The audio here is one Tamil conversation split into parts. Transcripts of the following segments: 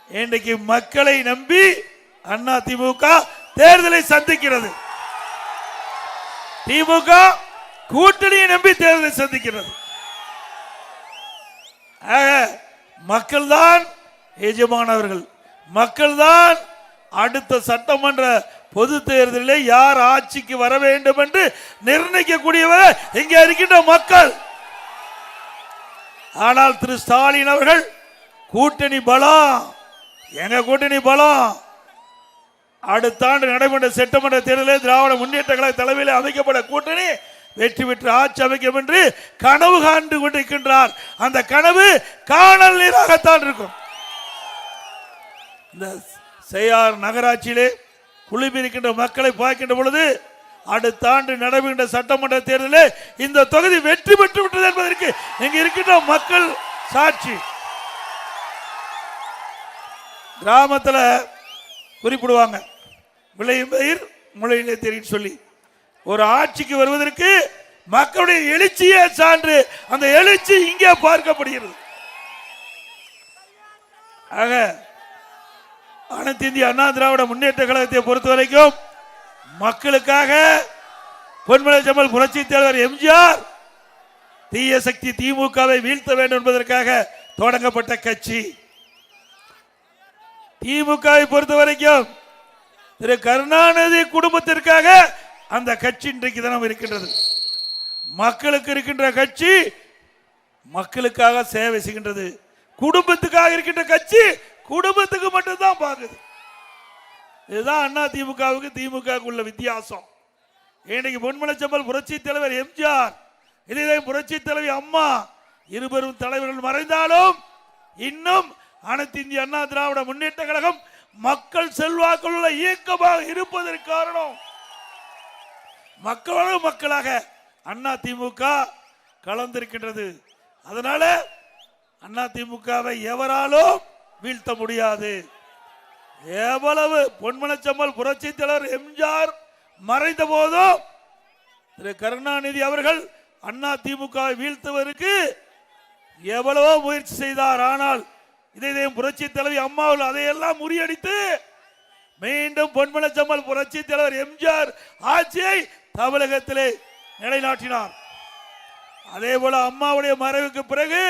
இன்றைக்கு மக்களை நம்பி அதிமுக தேர்தலை சந்திக்கிறது. திமுக கூட்டணியை நம்பி தேர்தலை சந்திக்கிறது. மக்கள் தான் எஜமானவர்கள். மக்கள் தான் அடுத்த சட்டமன்ற பொது தேர்தலில் யார் ஆட்சிக்கு வர வேண்டும் என்று நிர்ணயிக்கக்கூடியவர் இங்கே இருக்கின்ற மக்கள். ஆனால் திரு ஸ்டாலின் அவர்கள் கூட்டணி பலம், எங்க கூட்டணி பலம். அடுத்த ஆண்டு நடைபெற்ற சட்டமன்ற தேர்தலில் திராவிட முன்னேற்ற கழக தலைமையில் அமைக்கப்பட்ட கூட்டணி வெற்றி பெற்று ஆட்சி அமைக்கும் என்று கனவு காண்டு கொண்டிருக்கின்றார். அந்த கனவு காணல் நீராகத்தான் இருக்கும். இந்த செய்யார் நகராட்சியிலே குழுமியிருக்கின்ற மக்களை பார்க்கின்ற பொழுது அடுத்த ஆண்டு நடைபெறுகின்ற சட்டமன்ற தேர்தலில் இந்த தொகுதி வெற்றி பெற்று விட்டது என்பதற்கு இங்கு இருக்கின்ற மக்கள் சாட்சி. கிராமத்தில் குறிப்பிடுவாங்க, விளையும் பயிர் முளையிலே தெரியும் சொல்லி. ஒரு ஆட்சிக்கு வருவதற்கு மக்களுடைய எழுச்சியே சான்று. அந்த எழுச்சி இங்கே பார்க்கப்படுகிறது. ஆக அனைத்து இந்திய அண்ணா திராவிட முன்னேற்ற கழகத்தை பொறுத்த வரைக்கும் மக்களுக்காக பொன்மலை செம்மல் புரட்சி தலைவர் எம்ஜிஆர் தீய சக்தி திமுகவை வீழ்த்த வேண்டும் என்பதற்காக தொடங்கப்பட்ட கட்சி. திமுகவை பொறுத்த வரைக்கும் திரு கருணாநிதி குடும்பத்திற்காக அந்த கட்சி இன்றைக்கு தினம் இருக்கின்றது. மக்களுக்கு இருக்கின்ற கட்சி மக்களுக்காக சேவை செய்கின்றது. குடும்பத்துக்காக இருக்கின்ற கட்சி குடும்பத்துக்கு மட்டும்தான் பார்க்குது. இதுதான் அண்ணா திமுகவுக்கு திமுக உள்ள வித்தியாசம். இன்னைக்கு பொன்மலை செம்மல் புரட்சி தலைவர் எம்ஜிஆர், இதே புரட்சி தலைவி அம்மா, இருவரும் தலைவர்கள் மறைந்தாலும் இன்னும் அனைத்து இந்திய அண்ணா திராவிட முன்னேற்ற கழகம் மக்கள் செல்வாக்குள்ள இயக்கமாக இருப்பதற்கு காரணம் மக்களோட மக்களாக அண்ணா திமுக கலந்திருக்கின்றது. அதனால அண்ணா திமுகவை எவராலும் வீழ்த்த முடியாது. எவ்வளவு பொன்மலை செம்மல் புரட்சி தலைவர் எம்ஜிஆர் மறைந்த போதும் திரு கருணாநிதி அவர்கள் அண்ணா திமுகவை வீழ்த்துவதற்கு எவ்வளவோ முயற்சி செய்தார். ஆனால் இதே புரட்சி தலைவி அம்மாவில் அதையெல்லாம் முறியடித்து மீண்டும் பொன்மலை செம்மல் புரட்சி தலைவர் எம்ஜிஆர் ஆட்சியை தமிழகத்திலே நிலைநாட்டினார். அதே போல அம்மாவுடைய மறைவுக்கு பிறகு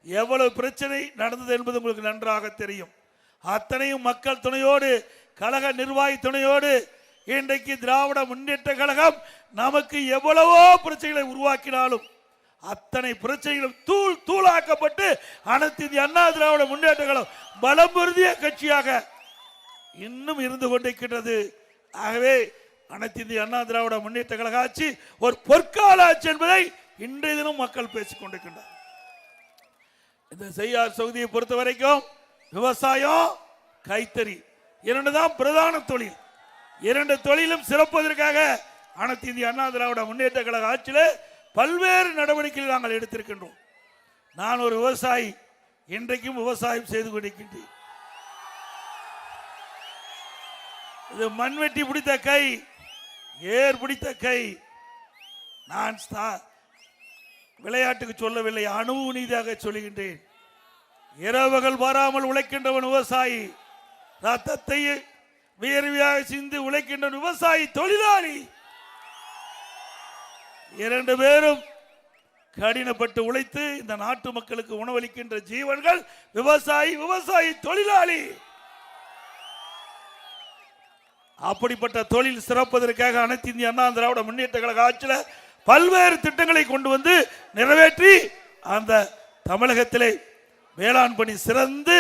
எவ்வளவு பிரச்சனை நடந்தது என்பது உங்களுக்கு நன்றாக தெரியும். அத்தனையும் மக்கள் துணையோடு, கழக நிர்வாகி துணையோடு இன்றைக்கு திராவிட முன்னேற்ற கழகம் நமக்கு எவ்வளவோ பிரச்சனைகளை உருவாக்கினாலும் அத்தனை பிரச்சனைகளும் தூள் தூளாக்கப்பட்டு அனைத்து இந்திய அண்ணா திராவிட முன்னேற்ற கழகம் பலம் பொருந்திய கட்சியாக இன்னும் இருந்து கொண்டிருக்கின்றது. ஆகவே அனைத்து இந்திய அண்ணா திராவிட முன்னேற்ற கழக ஆட்சி ஒரு பொற்கால ஆட்சி என்பதை இன்றைய தினம் மக்கள் பேசிக் கொண்டிருக்கின்றனர். இந்த செய்யார் தொகுதியை பொறுத்த வரைக்கும் விவசாயம், கைத்தறி இரண்டு தான் பிரதான தொழில். இரண்டு தொழிலும் சிறப்பதற்காக அனைத்து இந்திய அண்ணா திராவிட முன்னேற்ற கழக ஆட்சியில் பல்வேறு நடவடிக்கைகள் நாங்கள் எடுத்திருக்கின்றோம். நான் ஒரு விவசாயி, இன்றைக்கும் விவசாயம் செய்து கொண்டிருக்கின்றேன். இது மண்வெட்டி பிடித்த கை, ஏர் பிடித்த கை. நான் விளையாட்டுக்கு சொல்லவில்லை, அனுபவ நீதியாக சொல்லுகின்றேன். இரவுகள் வராமல் உழைக்கின்றவன் விவசாயி, ரத்தத்தை வியர்வையாக சிந்து உழைக்கின்ற விவசாயி தொழிலாளி. இரண்டு பேரும் கடினப்பட்டு உழைத்து இந்த நாட்டு மக்களுக்கு உணவளிக்கின்ற ஜீவன்கள் விவசாயி, விவசாயி தொழிலாளி. அப்படிப்பட்ட தொழில் சிறப்பதற்காக அனைத்து இந்திய அண்ணா திராவிட முன்னேற்ற கழக ஆட்சியில் பல்வேறு திட்டங்களை கொண்டு வந்து நிறைவேற்றி அந்த தமிழகத்திலே வேளாண் பணி சிறந்து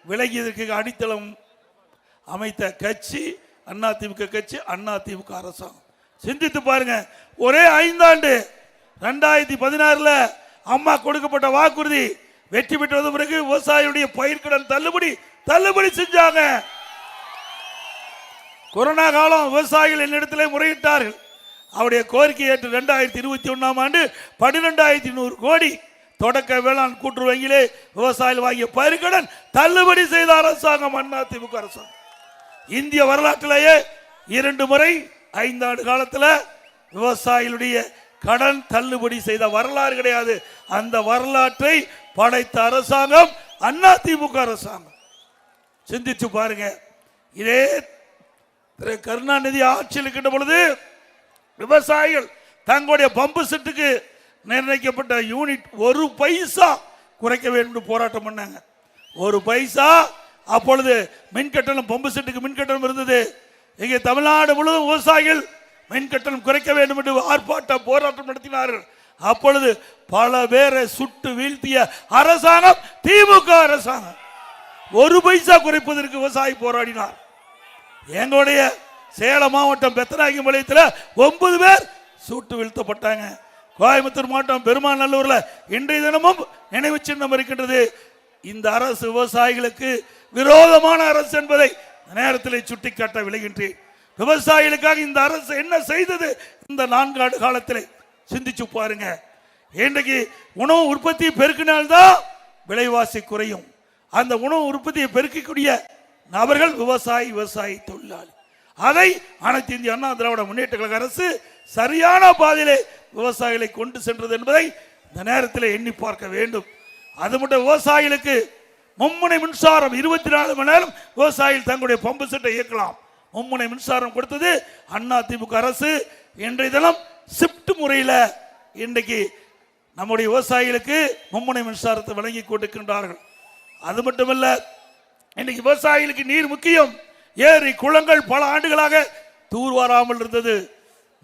விளங்கியதற்கு அடித்தளம் அமைத்த கட்சி அதிமுக கட்சி, அதிமுக அரசாங்கம். சிந்தித்து பாருங்க, ஒரே 5 ஆண்டு 2016 அம்மா கொடுக்கப்பட்ட வாக்குறுதி வெற்றி பெற்றது. பிறகு விவசாயியுடைய பயிர்க்கடன் தள்ளுபடி செஞ்சாங்க. கொரோனா காலம் விவசாயிகள் என்னிடத்திலே முறையிட்டார்கள். அவருடைய கோரிக்கை ஏற்று 2021 ஆண்டு 12,100 கோடி தொடக்க வேளாண் கூட்டுறவு வங்கியிலே விவசாயிகள் வாங்கிய பயிர்க்கடன் தள்ளுபடி செய்த அரசாங்கம் அதிமுக அரசாங்கம். இந்திய வரலாற்றிலேயே 2 முறை 5 ஆண்டு காலத்தில் விவசாயிகளுடைய கடன் தள்ளுபடி செய்த வரலாறு கிடையாது. அந்த வரலாற்றை படைத்த அரசாங்கம் அதிமுக அரசாங்கம். சிந்திச்சு பாருங்க. இதே திரு கருணாநிதி ஆட்சியில் இருக்கின்ற பொழுது விவசாயிகள் தங்களுடைய பம்பு செட்டுக்கு நிர்ணயிக்கப்பட்ட யூனிட் 1 பைசா குறைக்க வேண்டும் போராட்டம் பண்ணாங்க. 1 பைசா. அப்பொழுது மின்கட்டணம், பம்பு செட்டுக்கு மின்கட்டணம் இருந்தது. இங்கே தமிழ்நாடு முழுவதும் விவசாயிகள் மின்கட்டணம் குறைக்க வேண்டும் என்று ஆர்ப்பாட்டம் போராட்டம் நடத்தினார்கள். அப்பொழுது பல பேரை சுட்டு வீழ்த்திய அரசாங்கம் திமுக அரசாங்கம். 1 பைசா குறைப்பதற்கு விவசாயி போராடினார். எங்களுடைய சேலம் மாவட்டம் பெத்தநாயகி பாளையத்தில் 9 பேர் சுட்டு வீழ்த்தப்பட்டாங்க. கோயம்புத்தூர் மாவட்டம் பெருமாநல்லூர்ல இன்றைய தினமும் நினைவு சின்னம் இருக்கின்றது. இந்த அரசு விவசாயிகளுக்கு விரோதமான அரசு என்பதை நேரத்தில் சுட்டிக்காட்ட விளைகின்றேன். விவசாயிகளுக்காக இந்த அரசு என்ன செய்தது இந்த 4 ஆண்டு காலத்தில் சிந்திச்சு பாருங்க. இன்றைக்கு உணவு உற்பத்தியை பெருக்கினால்தான் விலைவாசி குறையும். அந்த உணவு உற்பத்தியை பெருக்கக்கூடிய நபர்கள் விவசாயி தொழிலாளி. அதை அனைத்து இந்திய அண்ணா திராவிட முன்னேற்ற கழக அரசு சரியான பாதையிலே விவசாயிகளை கொண்டு சென்றது என்பதை இந்த நேரத்தில் எண்ணி பார்க்க வேண்டும். அது மட்டும் விவசாயிகளுக்கு மும்முனை மின்சாரம் 24 மணி நேரம் விவசாயிகள் தங்களுடைய பம்பு செட்டை இயக்கலாம். மும்முனை மின்சாரம் கொடுத்தது அண்ணா திமுக அரசு. இன்றைய தினம் ஷிப்ட் முறையில் இன்றைக்கு நம்முடைய விவசாயிகளுக்கு மும்முனை மின்சாரத்தை வழங்கி கொண்டிருக்கின்றார்கள். அது மட்டுமல்ல, இன்னைக்கு விவசாயிகளுக்கு நீர் முக்கியம். ஏரி குளங்கள் பல ஆண்டுகளாக தூர்வாராமல் இருந்தது.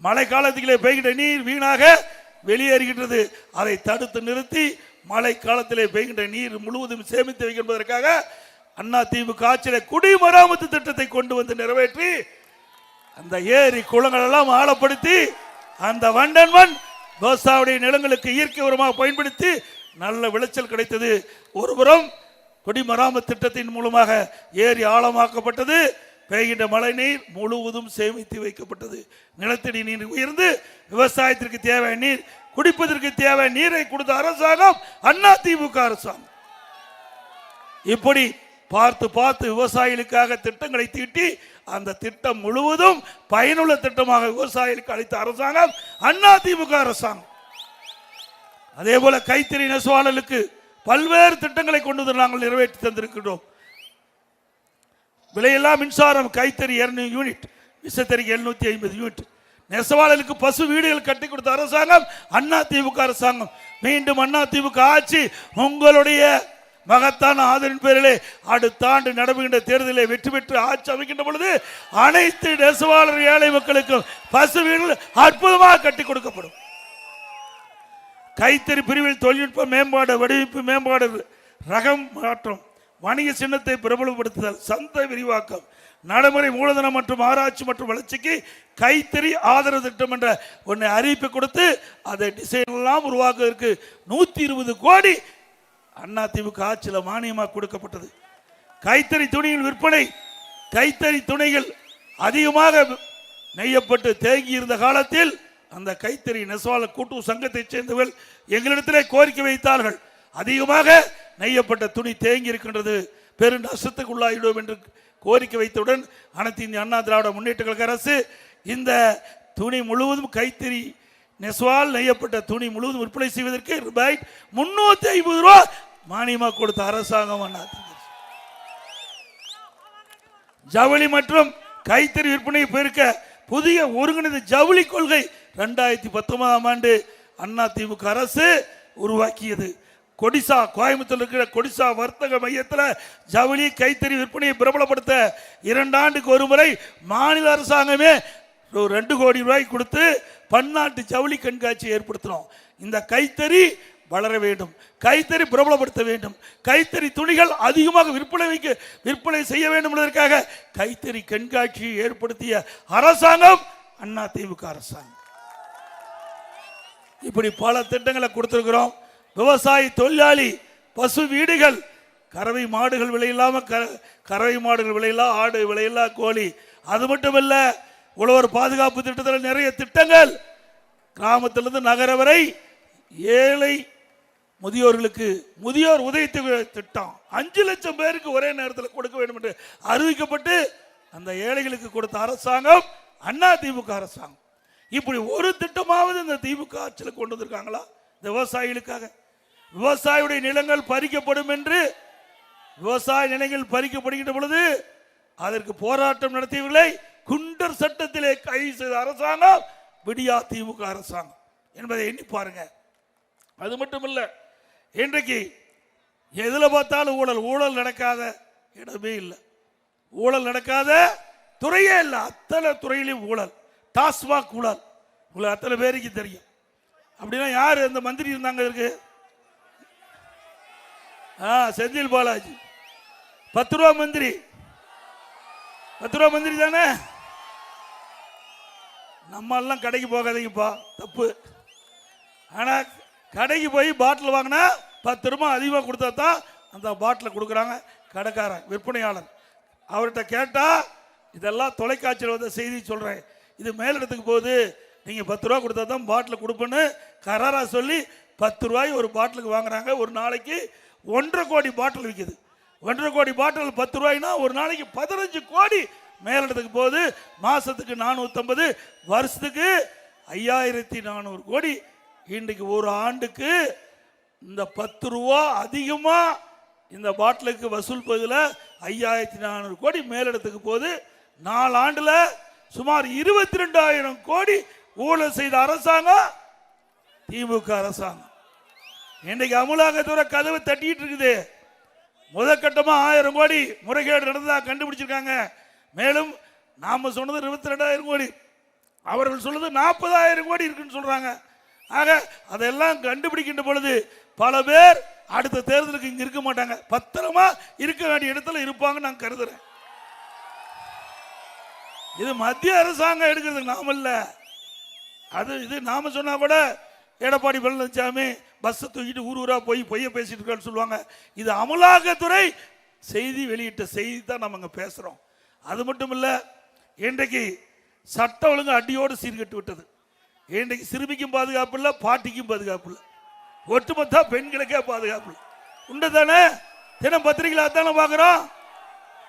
மழை காலத்திலே பெய்கின்ற நீர் வீணாக வெளியேறுகின்றது. அதை தடுத்து நிறுத்தி மழை காலத்திலே பெய்கின்ற நீர் முழுவதும் சேமித்து வைப்பதற்காக அண்ணா திமுக ஆட்சியில் குடிமராமத்து திட்டத்தை கொண்டு வந்து நிறைவேற்றி அந்த ஏரி குளங்கள் எல்லாம் ஆழப்படுத்தி அந்த வண்டன் மண் விவசாயிய நிலங்களுக்கு இயற்கை உரமாக பயன்படுத்தி நல்ல விளைச்சல் கிடைத்தது. ஒருபுறம் குடிமராமத்து திட்டத்தின் மூலமாக ஏரி ஆழமாக்கப்பட்டது. பெய்கின்ற மழை நீர் முழுவதும் சேமித்து வைக்கப்பட்டது. நிலத்தடி நீர் உயர்ந்து விவசாயத்திற்கு தேவையான நீர், குடிப்பதற்கு தேவையான நீரை கொடுத்த அரசாங்கம் அண்ணா திமுக அரசாங்கம். இப்படி பார்த்து பார்த்து விவசாயிகளுக்காக திட்டங்களை தீட்டி அந்த திட்டம் முழுவதும் பயனுள்ள திட்டமாக விவசாயிகளுக்கு அளித்த அரசாங்கம் அண்ணா திமுக அரசாங்கம். அதே போல கைத்தறி நெசவாளர்களுக்கு பல்வேறு திட்டங்களை கொண்டு வந்து நாங்கள் நிறைவேற்றி தந்திருக்கிறோம். விலையில்லா மின்சாரம் கைத்தறி 200 யூனிட், விசைத்தறி 750 யூனிட், நெசவாளர்களுக்கு பசு வீடுகள் கட்டி கொடுத்த அரசாங்கம் அண்ணா திமுக அரசாங்கம். மீண்டும் அண்ணா திமுக ஆட்சி உங்களுடைய மகத்தான ஆதரவின் பேரிலே அடுத்த ஆண்டு நடைபெறுகின்ற தேர்தலில் வெற்றி பெற்று ஆட்சி அமைக்கின்ற பொழுது அனைத்து நெசவாளர் ஏழை மக்களுக்கும் பசு வீடுகள் அற்புதமாக கட்டி கொடுக்கப்படும். கைத்தறி பிரிவில் தொழில்நுட்ப மேம்பாடு, வடிவமைப்பு மேம்பாடு, ரகம் மாற்றம், வணிக சின்னத்தை பிரபலப்படுத்துதல், சந்தை விரிவாக்கம், நடைமுறை மூலதனம் மற்றும் ஆராய்ச்சி மற்றும் வளர்ச்சிக்கு கைத்தறி ஆதரவு திட்டம் என்ற ஒன்றை அறிவிப்பு கொடுத்து அதை டிசைன் எல்லாம் உருவாக்குவதற்கு 120 கோடி அண்ணா திமுக ஆட்சியில் மானியமாக கொடுக்கப்பட்டது. கைத்தறி துணிகள் விற்பனை, கைத்தறி துணிகள் அதிகமாக நெய்யப்பட்டு தேங்கி இருந்த காலத்தில் அந்த கைத்தறி நெசவாளர் கூட்டுறவு சங்கத்தைச் சேர்ந்தவர்கள் எங்களிடத்திலே கோரிக்கை வைத்தார்கள். அதிகமாக நெய்யப்பட்ட துணி தேங்கி இருக்கின்றது, பெரு நஷ்டத்துக்கு உள்ளாயிடும் என்று கோரிக்கை வைத்தவுடன் அனைத்து இந்திய அண்ணா திராவிட முன்னேற்ற கழக அரசு இந்த துணி முழுவதும் கைத்தறி நெசவால் நெய்யப்பட்ட துணி முழுவதும் விற்பனை செய்வதற்கு ரூபாய் 350 மானியமாக கொடுத்த அரசாங்கம் அண்ணா திமுக. ஜவுளி மற்றும் கைத்தறி விற்பனை பெருக்க புதிய ஒருங்கிணைந்த ஜவுளி கொள்கை 2019ஆம் ஆண்டு அண்ணா திமுக அரசு உருவாக்கியது. கொடிசா, கோயம்புத்தூர் இருக்கிற கொடிசா வர்த்தக மையத்தில் ஜவுளி கைத்தறி விற்பனையை பிரபலப்படுத்த 2 ஆண்டுக்கு ஒரு முறை மாநில அரசாங்கமே 2 கோடி ரூபாய் கொடுத்து பன்னாட்டு ஜவுளி கண்காட்சி ஏற்படுத்தினோம். இந்த கைத்தறி வளர வேண்டும், கைத்தறி பிரபலப்படுத்த வேண்டும், கைத்தறி துணிகள் அதிகமாக விற்பனை செய்ய வேண்டும் என்பதற்காக கைத்தறி கண்காட்சியை ஏற்படுத்திய அரசாங்கம் அண்ணா திமுக அரசாங்கம். இப்படி பல திட்டங்களை கொடுத்திருக்கிறோம். விவசாயி தொழிலாளி பசு வீடுகள், கறவை மாடுகள் விலையில்லாம கறவை மாடுகள் விலையில்லா, ஆடு விலையில்லா, கோழி. அது மட்டுமல்ல, உழவர் பாதுகாப்பு திட்டத்தில் நிறைய திட்டங்கள், கிராமத்திலிருந்து நகர வரை ஏழை முதியோர்களுக்கு முதியோர் உதவி திட்டம் 5 லட்சம் பேருக்கு ஒரே நேரத்தில் கொடுக்க வேண்டும் என்று அறிவிக்கப்பட்டு அந்த ஏழைகளுக்கு கொடுத்த அரசாங்கம் அண்ணா திமுக அரசாங்கம். இப்படி ஒரு திட்டமாவது இந்த திமுக ஆட்சியில் கொண்டு வந்திருக்காங்களா? இந்த விவசாயிகளுக்காக விவசாயியுடைய நிலங்கள் பறிக்கப்படும் என்று விவசாய நிலங்கள் பறிக்கப்படுகின்ற பொழுது அதற்கு போராட்டம் நடத்தியவர்களை குண்டர் சட்டத்திலே கைது செய்த அரசாங்கம் விடியா திமுக அரசாங்கம் என்பதை எண்ணி பாருங்க. அது மட்டுமல்ல, இன்றைக்கு எதுல பார்த்தாலும் ஊழல். ஊழல் நடக்காத இடமே இல்லை, ஊழல் நடக்காத துறையே இல்லை. அத்தனை துறையிலும் ஊழல். டாஸ்மாக் ஊழல் உங்களுக்கு அத்தனை பேருக்கு தெரியும். அப்படின்னா யாரு அந்த மந்திரி இருந்தாங்க இருக்கு? செந்தில் பாலாஜி 10 ரூபா மந்திரி. 10 ரூபா மந்திரி தானே. நம்ம எல்லாம் கடைக்கு போகாதீங்கப்பா, தப்பு. ஆனா கடைக்கு போய் பாட்டில் வாங்கினா 10 ரூபாய் அதிகமாக கொடுத்தா தான் அந்த பாட்டில் கொடுக்குறாங்க கடைக்காரன், விற்பனையாளர். அவர்கிட்ட கேட்டா இதெல்லாம் தொலைக்காட்சியில் வந்த செய்தி சொல்றேன், இது மேலிடத்துக்கு போகுது, நீங்க 10 ரூபா கொடுத்தா தான் பாட்டில் கொடுப்பேன்னு கராரா சொல்லி 10 ரூபாய் ஒரு பாட்டிலுக்கு வாங்குறாங்க. ஒரு நாளைக்கு 1.5 கோடி பாட்டில் விற்குது. 1.5 கோடி பாட்டில் 10 ரூபாய்னா ஒரு நாளைக்கு 15 கோடி மேலிடத்துக்கு போகுது. மாசத்துக்கு 450, வருஷத்துக்கு 5400 கோடி. இன்றைக்கு ஒரு ஆண்டுக்கு இந்த 10 ரூபா அதிகமா இந்த பாட்டிலுக்கு வசூல் பகுதியில் 5400 கோடி மேலிடத்துக்கு போகுது. 4 ஆண்டுல சுமார் 22,000 கோடி ஊழல் செய்த அரசாங்கம் திமுக அரசாங்கம். இன்றைக்கு அமலாக்கத்துறை கதவு தட்டிட்டு இருக்குது. முதற்கட்டமா 1000 கோடி முறைகேடு நடந்ததா கண்டுபிடிச்சிருக்காங்க. மேலும் நாம சொன்னது 22,000 கோடி, அவர்கள் சொல்றது 40,000 கோடி இருக்குன்னு சொல்றாங்க. ஆக அதெல்லாம் கண்டுபிடிக்கின்ற பொழுது பல பேர் அடுத்த தேர்தலுக்கு இங்க இருக்க மாட்டாங்க, பத்திரமா இருக்க வேண்டிய இடத்துல இருப்பாங்க நான் கருதுறேன். இது மத்திய அரசாங்கம் எடுக்கிறது, நாம இல்ல. அது இது நாம சொன்னா கூட எடப்பாடி பழனிசாமி பஸ் தூக்கிட்டு ஊர் ஊரா போய் பொய்ய பேசிட்டு இருக்கான்னு சொல்லுவாங்க. இது அமலாக்கத்துறை செய்தி வெளியிட்ட செய்தி தான் நம்ம இங்க பேசுறோம். அது மட்டும் இல்ல, இன்றைக்கு சட்ட ஒழுங்கு அடியோடு சீர்கட்டு விட்டது. இன்றைக்கு சிறுமிக்கும் பாதுகாப்பு இல்லை, பாட்டிக்கும் பாதுகாப்பு இல்லை, ஒட்டுமொத்த பெண்களுக்கே பாதுகாப்பு இல்லை. உண்டுதானே? தினம் பத்திரிகையில் அதானே பார்க்கிறோம்.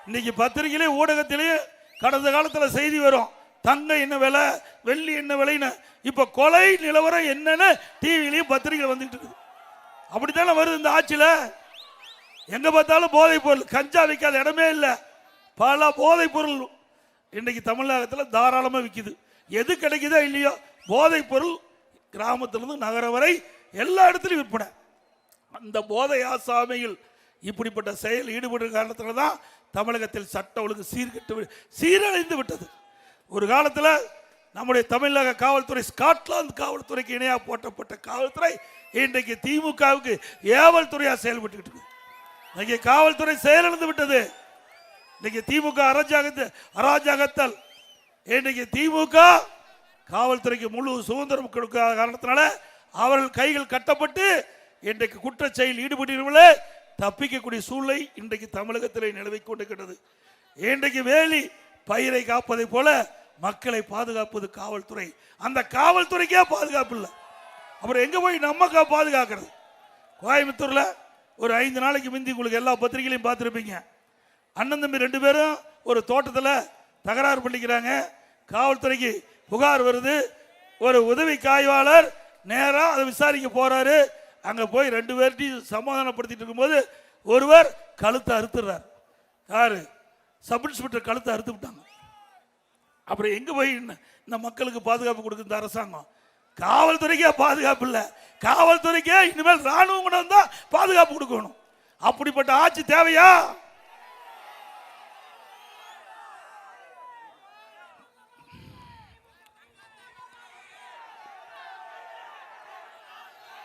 இன்னைக்கு பத்திரிகையிலே ஊடகத்திலேயே கடந்த காலத்தில் செய்தி வரும், தங்கம் என்ன விலை, வெள்ளி என்ன விலைன்னு. இப்ப கொலை நிலவரம் என்னன்னு டிவிலையும் பத்திரிகை வந்துட்டு இருக்குது. அப்படித்தானே வருது இந்த ஆட்சியில. எங்க பார்த்தாலும் போதை பொருள், கஞ்சா விற்காத இடமே இல்லை. பல போதை பொருள் இன்னைக்கு தமிழகத்தில் தாராளமா விற்குது. எது கிடைக்குதோ இல்லையோ போதை பொருள் கிராமத்திலிருந்து நகரம் வரை எல்லா இடத்துலையும் விற்பனை. அந்த போதை ஆசாமிகள் இப்படிப்பட்ட செயல் ஈடுபடுற காரணத்துல தான் தமிழகத்தில் சட்ட ஒழுங்கு சீரழிந்து விட்டது. ஒரு காலத்தில் நம்முடைய தமிழக காவல்துறை ஸ்காட்லாந்து காவல்துறைக்கு இணையாக போட்டப்பட்ட காவல்துறை இன்றைக்கு திமுகவுக்கு ஏவல் துறையாக செயல்பட்டு இருக்கு. இன்னைக்கு காவல்துறை செயலிழந்து விட்டது. இன்னைக்கு திமுக அராஜகத்தல். இன்றைக்கு திமுக காவல்துறைக்கு முழு சுதந்திரம் கொடுக்காத காரணத்தினால அவர்கள் கைகள் கட்டப்பட்டு இன்றைக்கு குற்ற செயல் ஈடுபட்டவர்களே தப்பிக்கக்கூடிய சூழ்நிலை இன்றைக்கு தமிழகத்தில் நிலவிக் கொண்டிருக்கிறது. இன்றைக்கு வேலி பயிரை காப்பதை போல மக்களை பாதுகாப்பது காவல்துறை. அந்த காவல்துறைக்கே பாதுகாப்பு இல்லை, அப்புறம் எங்க போய் நம்ம பாதுகாக்கிறது? கோயம்புத்தூர்ல ஒரு 5 நாளைக்கு முந்தி உங்களுக்கு எல்லா பத்திரிகைகளையும் பார்த்துருப்பீங்க. அண்ணன் தம்பி 2 பேரும் ஒரு தோட்டத்தில் தகராறு பண்ணிக்கிறாங்க. காவல்துறைக்கு புகார் வருது. ஒரு உதவி காய்வாளர் நேரா அதை விசாரிக்க போறாரு. அங்க போய் 2 பேர்ட்டையும் சமாதானப்படுத்திட்டு இருக்கும்போது ஒருவர் கழுத்தை அறுத்துறார். யாரு? சப் இன்ஸ்பெக்டர் கழுத்தை அறுத்து விட்டாங்க. அப்புறம் எங்க போய் இந்த மக்களுக்கு பாதுகாப்பு கொடுக்குற இந்த அரசாங்கம்? காவல்துறைக்கே பாதுகாப்பு இல்லை. காவல்துறைக்கே இனிமேல் ராணுவம் கூட வந்தா பாதுகாப்பு கொடுக்கணும். அப்படிப்பட்ட ஆட்சி தேவையா?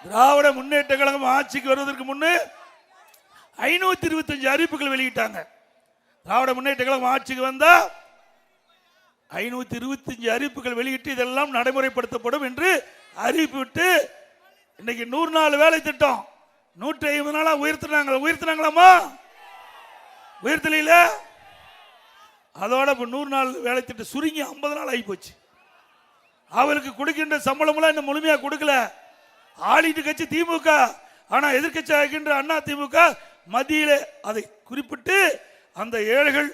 திராவிட முன்னேற்ற கழகம் ஆட்சிக்கு வருவதற்கு முன்னே 525 அறிவிப்புகள் வெளியிட்டாங்க. திராவிட முன்னேற்ற கழகம் ஆட்சிக்கு வந்தா 525 அறிவிப்புகள் வெளியிட்டு இதெல்லாம் நடைமுறைப்படுத்தப்படும் என்று அறிவிப்பு விட்டு இன்னைக்கு 100 நாள் வேலை திட்டம் 150 நாளா உயர்த்தினாங்களாமா? உயர்த்தல. அதோட 100 நாள் வேலை திட்டம் சுருங்கி 50 நாள் ஆகி போச்சு. அவருக்கு கொடுக்கின்ற சம்பளம் இன்னும் முழுமையா கொடுக்கல. ஆளுகிட்டு கட்சி திமுக, ஆனா எதிர்கட்சி ஆகின்ற அண்ணா திமுக மத்தியிலே அதை குறிப்பிட்டு அந்த ஏழைகள்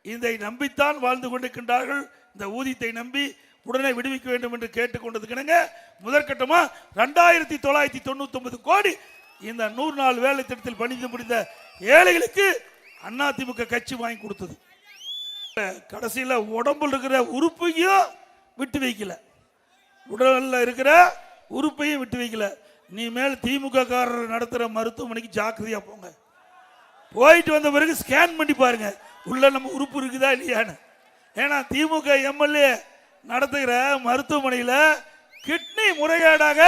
இதை நம்பித்தான் வாழ்ந்து கொண்டிருக்கின்றார்கள். இந்த ஊதியத்தை நம்பி உடனே விடுவிக்க வேண்டும் என்று கேட்டுக்கொண்டதுக்கு முதற்கட்டமா 2,999 கோடி இந்த 100 நாள் வேலை திட்டத்தில் பணிந்து முடிந்த ஏழைகளுக்கு அதிமுக கட்சி வாங்கி கொடுத்தது. கடைசியில் உடம்புல இருக்கிற உறுப்பையும் விட்டு வைக்கல, உடல்ல இருக்கிற உறுப்பையும் விட்டு வைக்கல. நீ மேல் திமுக காரர் நடத்துற மருத்துவமனைக்கு ஜாக்கிரதையா போங்க. போயிட்டு வந்த பிறகு ஸ்கேன் பண்ணி பாருங்க உள்ள நம்ம உறுப்பு இருக்குதா இல்லையான்னு. ஏன்னா திமுக எம்எல்ஏ நடத்துகிற மருத்துவமனையில் கிட்னி முறைகேடாக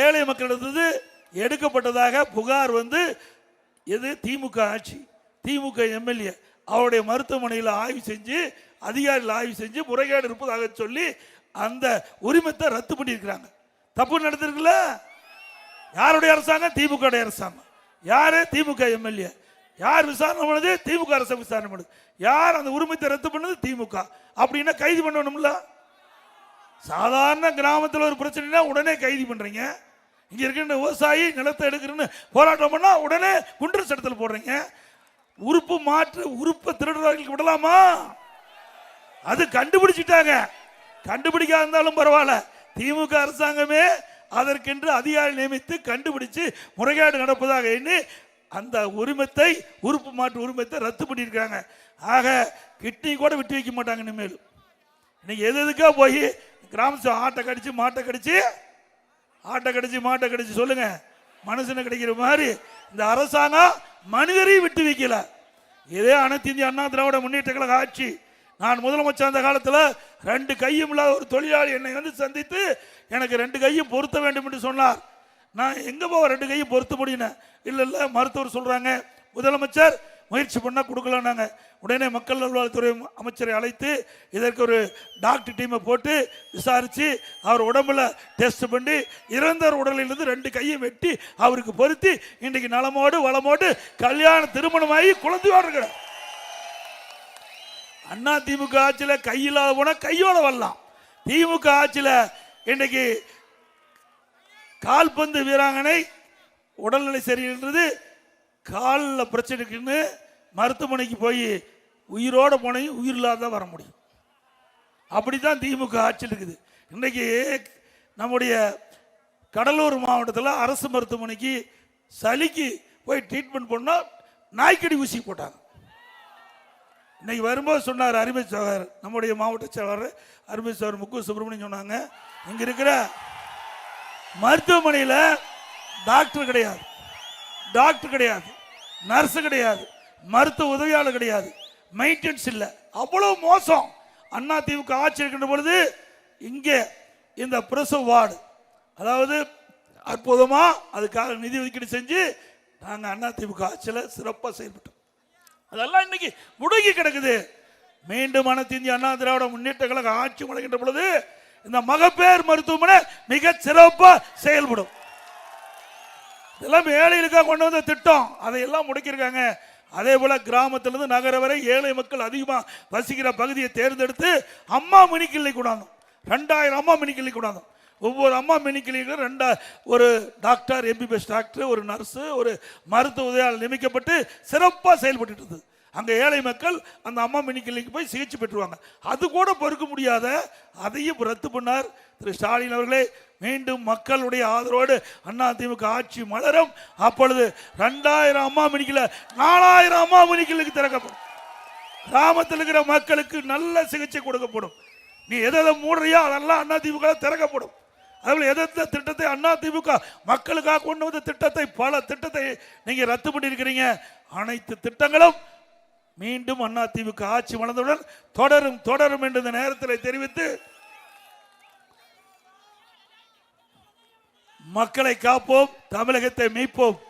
ஏழை மக்களிடத்து எடுக்கப்பட்டதாக புகார் வந்து எது திமுக ஆட்சி, திமுக எம்எல்ஏ அவருடைய மருத்துவமனையில் ஆய்வு செஞ்சு, அதிகாரிகள் ஆய்வு செஞ்சு முறைகேடு இருப்பதாக சொல்லி அந்த உரிமத்தை ரத்து பண்ணியிருக்கிறாங்க. தப்பு நடந்திருக்குல்ல. யாருடைய அரசாங்கம்? திமுக அரசாங்கம். யாரு? திமுக எம்எல்ஏ. யார் விசாரணை பண்ணது? திமுக அரசு விசாரணை பண்ணுது. யார் அந்த உரிமத்தை ரத்து பண்ணது? திமுக. அப்படின்னா கைது பண்ணணும்ல. சாதாரண கிராமத்தில் ஒரு பிரச்சனைனா உடனே கைது பண்றீங்க. இங்க இருக்கின்ற விவசாயி நிலத்தை எடுக்கிறன்னு போராட்டம் பண்ணா உடனே குண்டர் சட்டத்தில் போடுறீங்க. உறுப்பு மாற்று உறுப்பை திருடுறவர்களுக்கு விடலாமா? அது கண்டுபிடிச்சிட்டாங்க. கண்டுபிடிக்காத இருந்தாலும் பரவாயில்ல, திமுக அரசாங்கமே அதற்கென்று அதிகாரி நியமித்து கண்டுபிடிச்சு முறைகேடு நடப்பதாக எண்ணி அந்த உரிமத்தை, உறுப்பு மாற்று உரிமத்தை ரத்து பண்ணியிருக்காங்க. ஆக கிட்னி கூட விட்டு வைக்க மாட்டாங்க இனிமேல். இன்னைக்கு எதுக்கா போய் கிராமத்து ஆட்டை கடிச்சு மாட்டை கடிச்சு மாட்டை கடிச்சு சொல்லுங்க, மனுஷனை கிடைக்கிற மாதிரி இந்த அரசாங்கம் மனிதரையும் விட்டு வைக்கல. இதே அனைத்து இந்திய அண்ணா திராவிட முன்னேற்ற கழக ஆட்சி. நான் முதலமைச்சர் அந்த காலத்தில் 2 கையும் இல்லாத ஒரு தொழிலாளி என்னை வந்து சந்தித்து எனக்கு 2 கையும் பொருத்த வேண்டும் என்று சொன்னார். நான் எங்க போக 2 கையும் பொருத்த முடியும்? இல்ல மருத்துவர் சொல்றாங்க முதலமைச்சர் முயற்சி பண்ணா கொடுக்கலான்னாங்க. உடனே மக்கள் நல்வாழ்வுத்துறை அமைச்சரை அழைத்து இதற்கு ஒரு டாக்டர் டீமை போட்டு விசாரிச்சு அவர் உடம்புல டெஸ்ட் பண்ணி இறந்தவர் உடலிலிருந்து 2 கையும் வெட்டி அவருக்கு பொருத்தி இன்றைக்கு நலமோடு வளமோடு கல்யாண திருமணமாகி குழந்தையோடு இருக்கிறார். அண்ணா திமுக ஆட்சியில் கையில்லாத போனா கையோட வரலாம். திமுக ஆட்சியில் இன்றைக்கு கால்பந்து வீராங்கனை உடல்நிலை சரியில்லைன்றது, காலில் பிரச்சனைக்குன்னு மருத்துவமனைக்கு போய் உயிரோட போனையும் உயிர் இல்லாத வர முடியும். அப்படித்தான் திமுக ஆட்சியில் இருக்குது. இன்றைக்கு நம்முடைய கடலூர் மாவட்டத்தில் அரசு மருத்துவமனைக்கு சளிக்கு போய் ட்ரீட்மெண்ட் பண்ணால் நாய்க்கடி ஊசி போட்டாங்க. இன்னைக்கு வரும்போது சொன்னார் அருமை சகோதரர், நம்முடைய மாவட்ட செயலாளர் அருமை சகோதரர் முக்கு சுப்பிரமணியம் சொன்னாங்க, இங்க இருக்கிற மருத்துவமனையில் டாக்டர் கிடையாது, நர்ஸ் கிடையாது, மருத்துவ உதவியாளர் கிடையாது, மெயின்டெனன்ஸ் இல்லை. அவ்வளவு மோசம். அண்ணா திமுக ஆட்சி இருக்கின்ற பொழுது இங்கே இந்த பிரசவ வார்டு, அதாவது அற்புதமா அதுக்காக நிதி ஒதுக்கீடு செஞ்சு நாங்கள் அண்ணா திமுக ஆட்சியில் சிறப்பாக செயல்பட்டோம். அதெல்லாம் இன்னைக்கு முடங்கி கிடக்குது. மீண்டும் அனைத்து இந்திய அண்ணா திராவிட முன்னேற்ற கழக ஆட்சி வழங்குகின்ற பொழுது இந்த மகப்பேறு மருத்துவமனை மிக சிறப்பாக செயல்படும். இதெல்லாம் ஏழைகளுக்காக கொண்டு வந்த திட்டம், அதையெல்லாம் முடக்கியிருக்காங்க. அதே போல கிராமத்திலிருந்து நகர வரை ஏழை மக்கள் அதிகமாக வசிக்கிற பகுதியை தேர்ந்தெடுத்து அம்மா மினி கிளினிக் கொண்டாந்தோம். 2000 அம்மா மினி கிளினிக் கொண்டாந்தோம். ஒவ்வொரு அம்மா மினி கிளினிக்கும் ஒரு டாக்டர், எம்பிபிஎஸ் டாக்டர், ஒரு நர்ஸு, ஒரு மருத்துவ உதவியாளர் நியமிக்கப்பட்டு சிறப்பாக செயல்பட்டு இருந்தது. அங்கே ஏழை மக்கள் அந்த அம்மா மினி கிளினிக்கு போய் சிகிச்சை பெற்றுவாங்க. அது கூட பொறுக்க முடியாத அதையும் ரத்து பண்ணார் திரு ஸ்டாலின் அவர்களே. மீண்டும் மக்களுடைய ஆதரவோடு அண்ணா திமுக ஆட்சி மலரும். அப்பொழுது 2000 அம்மா மினிக்கில் 4000 அம்மா மினிக்கிலுக்கு திறக்கப்படும். கிராமத்தில் இருக்கிற மக்களுக்கு நல்ல சிகிச்சை கொடுக்கப்படும். நீ எதை மூடுறியோ அதெல்லாம் அண்ணா திமுக திறக்கப்படும். அதுபோல எதிர்த்த திட்டத்தை அண்ணா திமுக மக்களுக்காக கொண்டு வந்த திட்டத்தை, பல திட்டத்தை நீங்க ரத்து பண்ணியிருக்கிறீங்க. அனைத்து திட்டங்களும் மீண்டும் அண்ணா திமுக ஆட்சி வளர்ந்தவுடன் தொடரும் என்று இந்த நேரத்தில் தெரிவித்து, மக்களை காப்போம், தமிழகத்தை மீட்போம்.